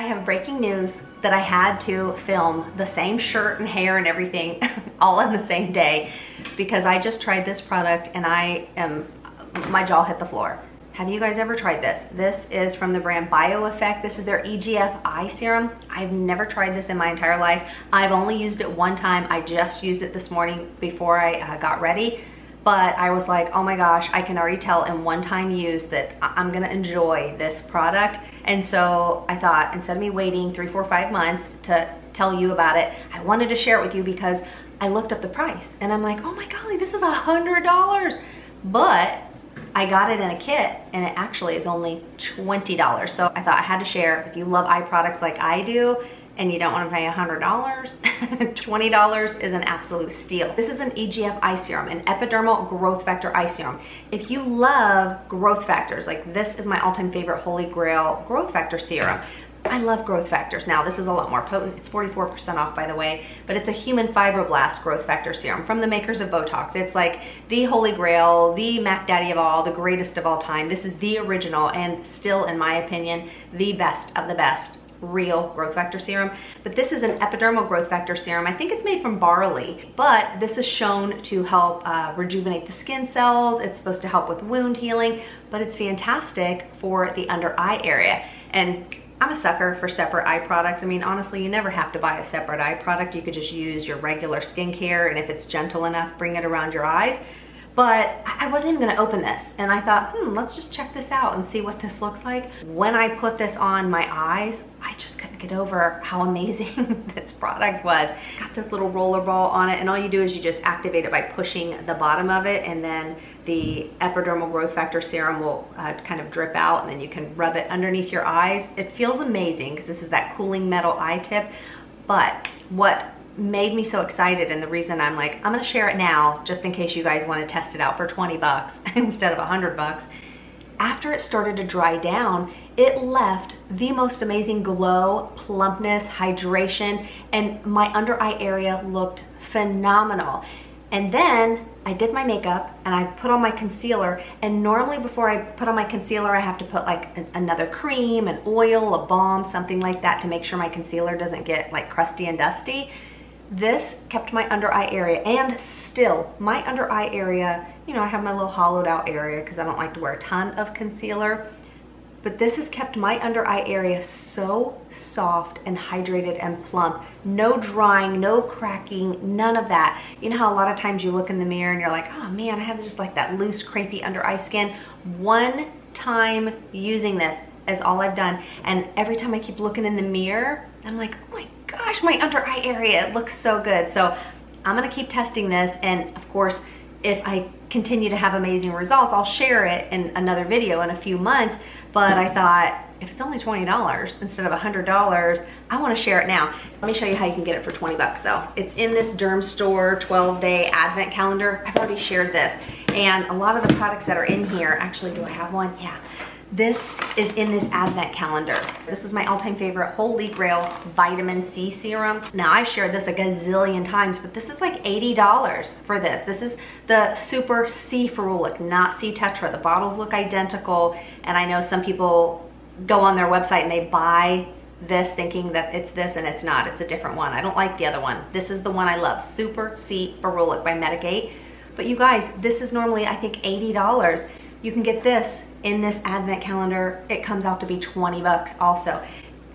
I have breaking news that I had to film the same shirt and hair and everything all in the same day because I just tried this product and my jaw hit the floor. Have you guys ever tried this? This is from the brand Bioeffect. This is their EGF eye serum. I've never tried this in my entire life. I've only used it one time. I just used it this morning before I got ready. But I was like, oh my gosh, I can already tell in one time use that I'm gonna enjoy this product. And so I thought, instead of me waiting 3, 4, 5 months to tell you about it, I wanted to share it with you because I looked up the price and I'm like, oh my golly, this is $100. But I got it in a kit and it actually is only $20. So I thought I had to share. If you love eye products like I do, and you don't want to pay $100, $20 is an absolute steal. This is an EGF eye serum, an epidermal growth factor eye serum. If you love growth factors, like this is my all-time favorite holy grail growth factor serum. I love growth factors. Now this is a lot more potent. It's 44% off, by the way, but it's a human fibroblast growth factor serum from the makers of Botox. It's like the holy grail, the Mac Daddy of all, the greatest of all time. This is the original and still, in my opinion, the best of the best real growth factor serum. But this is an epidermal growth factor serum. I think it's made from barley, but this is shown to help rejuvenate the skin cells. It's supposed to help with wound healing, but it's fantastic for the under eye area. And I'm a sucker for separate eye products. I mean, honestly, you never have to buy a separate eye product. You could just use your regular skincare, and if it's gentle enough, bring it around your eyes. But I wasn't even gonna open this, and I thought, let's just check this out and see what this looks like. When I put this on my eyes, I just couldn't get over how amazing this product was. Got this little roller ball on it, and all you do is you just activate it by pushing the bottom of it, and then the epidermal growth factor serum will kind of drip out, and then you can rub it underneath your eyes. It feels amazing because this is that cooling metal eye tip. But what made me so excited, and the reason I'm like, I'm gonna share it now just in case you guys want to test it out for 20 bucks instead of $100. After it started to dry down, it left the most amazing glow, plumpness, hydration, and my under eye area looked phenomenal. And then I did my makeup and I put on my concealer, and normally before I put on my concealer I have to put like another cream, an oil, a balm, something like that to make sure my concealer doesn't get like crusty and dusty. This kept my under eye area, and still my under eye area, you know, I have my little hollowed out area because I don't like to wear a ton of concealer, but this has kept my under eye area so soft and hydrated and plump. No drying, no cracking, none of that. You know how a lot of times you look in the mirror and you're like, oh man, I have just like that loose, crepey under eye skin. One time using this is all I've done, and every time I keep looking in the mirror, I'm like, oh my gosh, my under eye area, it looks so good. So I'm gonna keep testing this, and of course, if I continue to have amazing results, I'll share it in another video in a few months. But I thought, if it's only $20 instead of $100, I wanna share it now. Let me show you how you can get it for 20 bucks though. It's in this Derm Store 12-day advent calendar. I've already shared this, and a lot of the products that are in here, actually, do I have one? Yeah. This is in this advent calendar. This is my all-time favorite holy grail vitamin C serum. Now I've shared this a gazillion times, but this is like $80 for this. This is the super C ferulic, not C tetra. The bottles look identical, and I know some people go on their website and they buy this thinking that it's this, and it's not. It's a different one. I don't like the other one. This is the one I love, Super C ferulic by Medigate. But you guys, this is normally I think $80. You can get this in this advent calendar. It comes out to be 20 bucks also.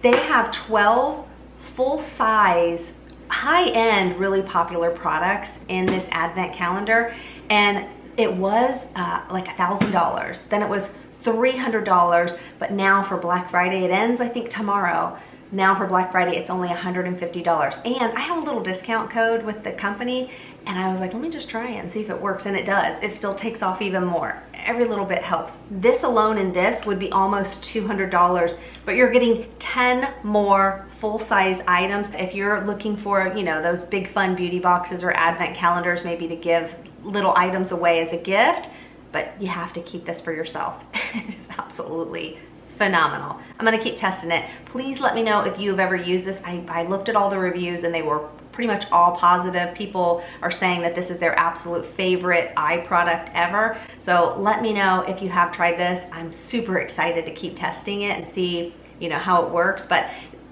They have 12 full-size, high-end, really popular products in this advent calendar, and it was like $1,000. Then it was $300, but now for Black Friday, it ends I think tomorrow. Now for Black Friday, it's only $150. And I have a little discount code with the company, and I was like, let me just try it and see if it works, and it does. It still takes off even more. Every little bit helps. This alone in this would be almost $200, but you're getting 10 more full-size items. If you're looking for, you know, those big fun beauty boxes or advent calendars, maybe to give little items away as a gift, but you have to keep this for yourself. It is absolutely phenomenal. I'm gonna keep testing it. Please let me know if you've ever used this. I looked at all the reviews and they were pretty much all positive. People are saying that this is their absolute favorite eye product ever. So let me know if you have tried this. I'm super excited to keep testing it and see, you know, how it works. But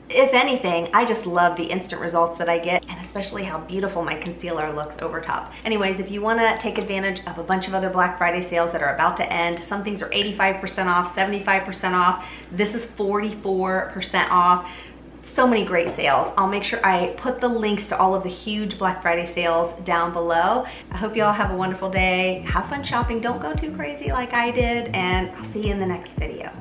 if anything, I just love the instant results that I get, and especially how beautiful my concealer looks over top. Anyways, if you wanna take advantage of a bunch of other Black Friday sales that are about to end, some things are 85% off, 75% off. This is 44% off. So many great sales. I'll make sure I put the links to all of the huge Black Friday sales down below. I hope you all have a wonderful day. Have fun shopping. Don't go too crazy like I did, and I'll see you in the next video.